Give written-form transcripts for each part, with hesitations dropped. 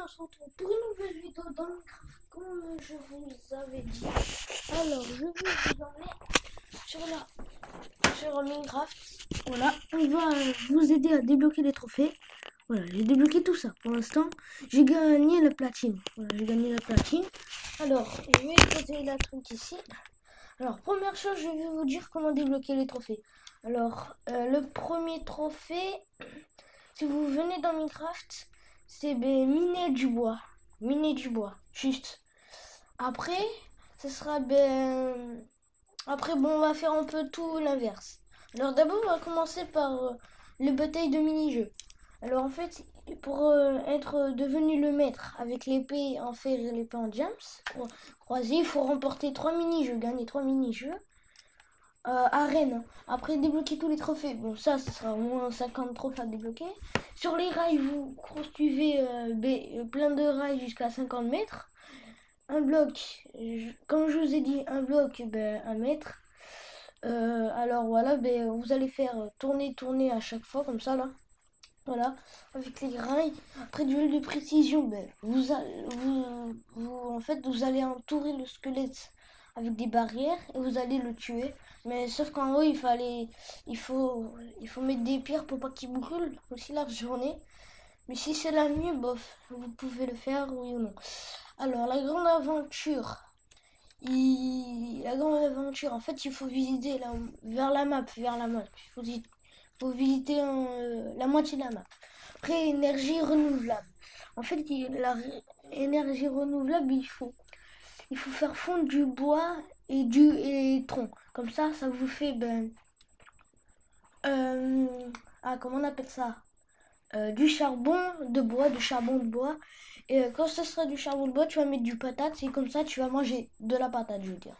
on se retrouve pour une nouvelle vidéo dans Minecraft, comme je vous avais dit. Alors, je vais vous emmener sur Minecraft. Voilà, on va vous aider à débloquer les trophées. Voilà, j'ai débloqué tout ça. Pour l'instant, j'ai gagné la platine. Voilà, j'ai gagné la platine. Alors, je vais poser la truc ici. Alors, première chose, je vais vous dire comment débloquer les trophées. Alors, le premier trophée, si vous venez dans Minecraft, c'est miner du bois. Miner du bois, juste. Après, ce sera après, bon, on va faire un peu tout l'inverse. Alors d'abord, on va commencer par les batailles de mini-jeux. Alors en fait, pour être devenu le maître avec l'épée en fer et l'épée en diams croisée, il faut remporter 3 mini-jeux, gagner 3 mini-jeux. Arène. Après débloquer tous les trophées. Bon, ça sera au moins 50 trophées à débloquer. Sur les rails, vous construisez plein de rails jusqu'à 50 mètres. Un bloc, comme je vous ai dit, un bloc, 1 mètre. Alors voilà, vous allez faire tourner à chaque fois, comme ça là. Voilà, avec les rails. Après duel de précision, en fait, vous allez entourer le squelette avec des barrières et vous allez le tuer. Mais sauf qu'en haut, il faut mettre des pierres pour pas qu'il brûle aussi la journée. Mais si c'est la nuit, bof, vous pouvez le faire, oui ou non. Alors, la grande aventure. En fait, il faut visiter vers la map. Il faut visiter la moitié de la map. Après, énergie renouvelable. En fait, énergie renouvelable, il faut faire fondre du bois et du tronc. Comme ça vous fait, comment on appelle ça? Du charbon de bois. Et quand ce sera du charbon de bois, tu vas mettre du patate. Et comme ça, tu vas manger de la patate, je veux dire.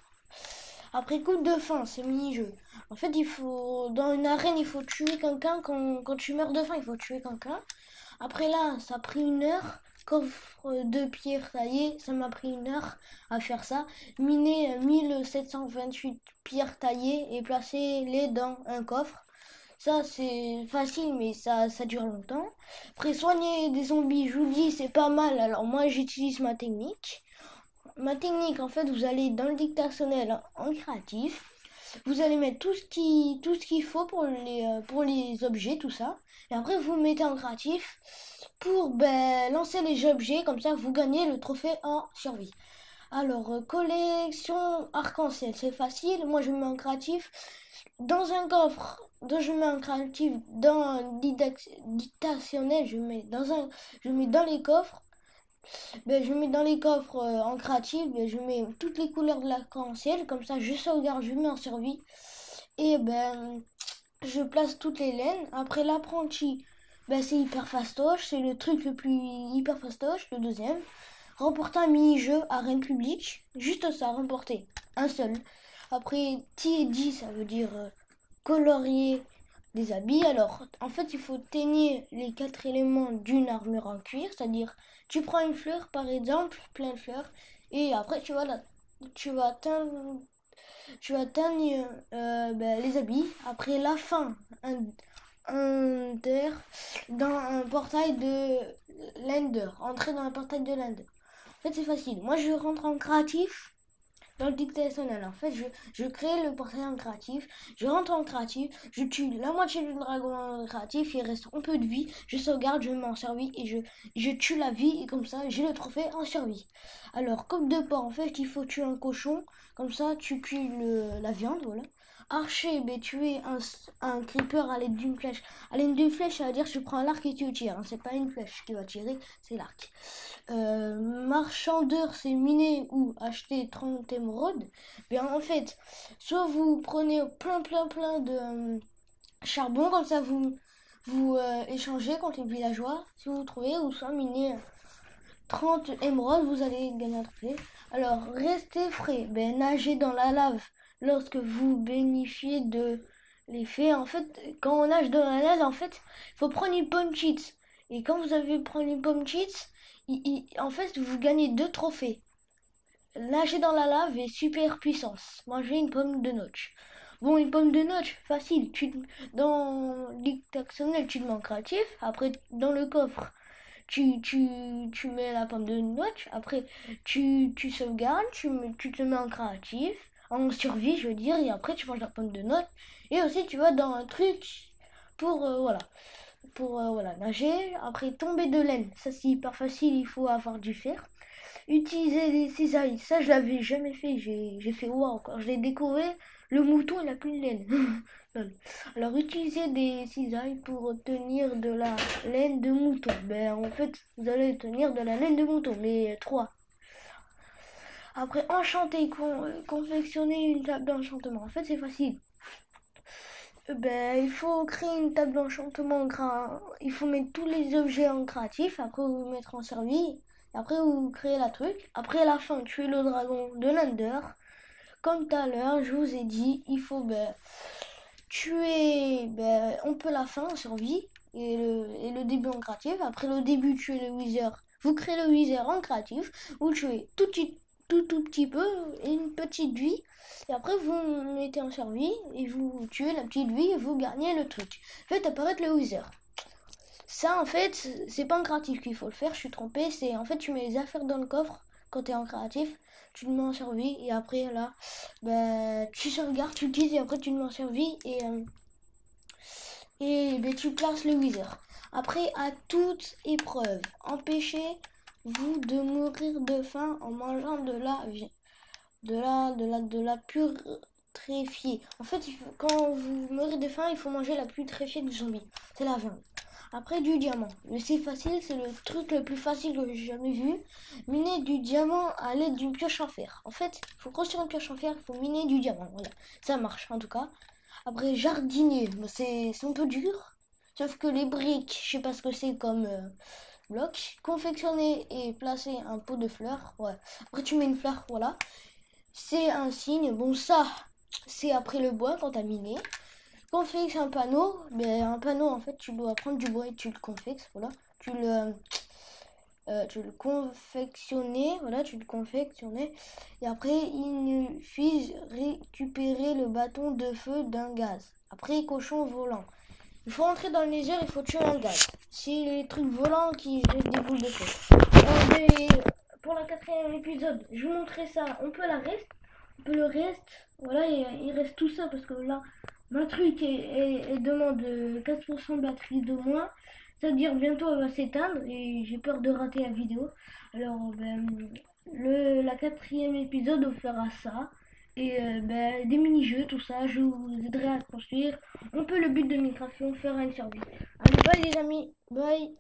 Après, coupe de faim, c'est mini-jeu. En fait, dans une arène, il faut tuer quelqu'un. Quand tu meurs de faim, il faut tuer quelqu'un. Après là, ça a pris 1 heure. Coffre de pierre taillée, ça m'a pris 1 heure à faire ça. Miner 1728 pierres taillées et placer les dans un coffre. Ça, c'est facile, mais ça dure longtemps. Après, soigner des zombies, je vous dis, c'est pas mal. Alors, moi, j'utilise ma technique. Ma technique, en fait, vous allez dans le dictationnel en créatif. Vous allez mettre tout ce qu'il faut pour les objets, tout ça. Et après, vous mettez en créatif pour lancer les objets. Comme ça, vous gagnez le trophée en survie. Alors, collection arc-en-ciel, c'est facile. Moi, je mets en créatif dans un coffre. Je mets en créatif dans un dictationnel. Je mets dans les coffres. Je mets dans les coffres en créatif. Je mets toutes les couleurs de l'arc-en-ciel. Comme ça, je sauvegarde, je mets en survie. Et je place toutes les laines. Après, l'apprenti, c'est hyper fastoche. C'est le truc le plus hyper fastoche. Le deuxième. Remporter un mini-jeu arène publique. Juste ça, remporter. Un seul. Après, TD, ça veut dire colorier des habits. Alors, en fait, il faut teigner les 4 éléments d'une armure en cuir. C'est-à-dire, tu prends une fleur, par exemple, plein de fleurs. Et après, tu vas teindre les habits. Après la fin, dans un portail de l'Ender. Entrer dans un portail de l'Ender. En fait, c'est facile. Moi, je rentre en créatif dans le dictationnel. En fait, je crée le portail en créatif. Je rentre en créatif. Je tue la moitié du dragon en créatif. Il reste un peu de vie. Je sauvegarde, je mets en survie et je tue la vie. Et comme ça, j'ai le trophée en survie. Alors, coque de porc, en fait, il faut tuer un cochon. Comme ça, tu cuis la viande, voilà. Archer, tuer un creeper à l'aide d'une flèche. À l'aide d'une flèche, ça veut dire que je prends l'arc et tu tires. Hein. C'est pas une flèche qui va tirer, c'est l'arc. Marchandeur, c'est miner ou acheter 30 émeraudes. En fait, soit vous prenez plein de charbon, comme ça vous échangez contre les villageois si vous trouvez, ou soit miner 30 émeraudes, vous allez gagner un trophée. Alors, restez frais, nagez dans la lave lorsque vous bénéficiez de l'effet. En fait, quand on nage dans la lave, en fait, il faut prendre une pomme cheats. Et quand vous avez pris une pomme cheats, en fait, vous gagnez 2 trophées. Nager dans la lave et super puissance. Manger une pomme de notch. Bon, une pomme de notch, facile. Dans dictationnel, tu te mets en créatif. Après, dans le coffre, tu mets la pomme de noix, après tu sauvegardes, tu te mets en créatif, en survie je veux dire, et après tu manges la pomme de noix, et aussi tu vas dans un truc pour, voilà, pour voilà, nager, après tomber de laine, ça c'est hyper facile, il faut avoir du fer. Utiliser des cisailles, ça je l'avais jamais fait, j'ai fait waouh, quand je l'ai découvert, le mouton il a plus de laine. Alors utiliser des cisailles pour obtenir de la laine de mouton. Ben en fait vous allez obtenir de la laine de mouton, mais trois. Après enchanter, confectionner une table d'enchantement. En fait c'est facile. Ben il faut créer une table d'enchantement, il faut mettre tous les objets en créatif, après vous mettre en survie. Après vous créez la truc. Après à la fin tuer le dragon de l'Ender. Comme tout à l'heure, je vous ai dit, il faut tuer un peu la fin en survie et le début en créatif. Après le début, tuer le wither. Vous créez le wither en créatif. Vous tuez tout petit peu et une petite vie. Et après, vous mettez en survie et vous tuez la petite vie et vous gagnez le truc. Faites apparaître le wither. Ça, en fait, c'est pas en créatif qu'il faut le faire. Je suis trompée. C'est en fait, tu mets les affaires dans le coffre quand tu es en créatif. Tu le mets en survie et après là, tu sauvegardes, tu utilises et après tu le mets en survie et tu places le wither. Après, à toute épreuve, empêchez-vous de mourir de faim en mangeant de la putréfiée. En fait, quand vous mourrez de faim, il faut manger la putréfiée du zombie. C'est la viande. Après, du diamant. Mais c'est facile, c'est le truc le plus facile que j'ai jamais vu. Miner du diamant à l'aide d'une pioche en fer. En fait, il faut construire une pioche en fer, il faut miner du diamant. Voilà, ça marche en tout cas. Après, jardinier, c'est un peu dur. Sauf que les briques, je sais pas ce que c'est comme bloc. Confectionner et placer un pot de fleurs. Ouais. Après, tu mets une fleur, voilà. C'est un signe. Bon, ça, c'est après le bois quand t'as miné. Confexe un panneau, un panneau en fait tu dois prendre du bois et tu le confexes, voilà, tu le confectionner, voilà, tu le confectionner et après il suffit récupérer le bâton de feu d'un gaz. Après cochon volant, il faut rentrer dans le laser, il faut tuer un gaz. C'est les trucs volants qui jettent des boules de feu. Pour la quatrième épisode, je vous montrerai ça, on peut le reste, voilà, il reste tout ça parce que là ma truc demande 4% de batterie de moins. C'est-à-dire bientôt elle va s'éteindre et j'ai peur de rater la vidéo. Alors la quatrième épisode on fera ça. Et des mini-jeux, tout ça, je vous aiderai à construire. On peut le but de Minecraft, on fera une survie. Allez, bye les amis, bye.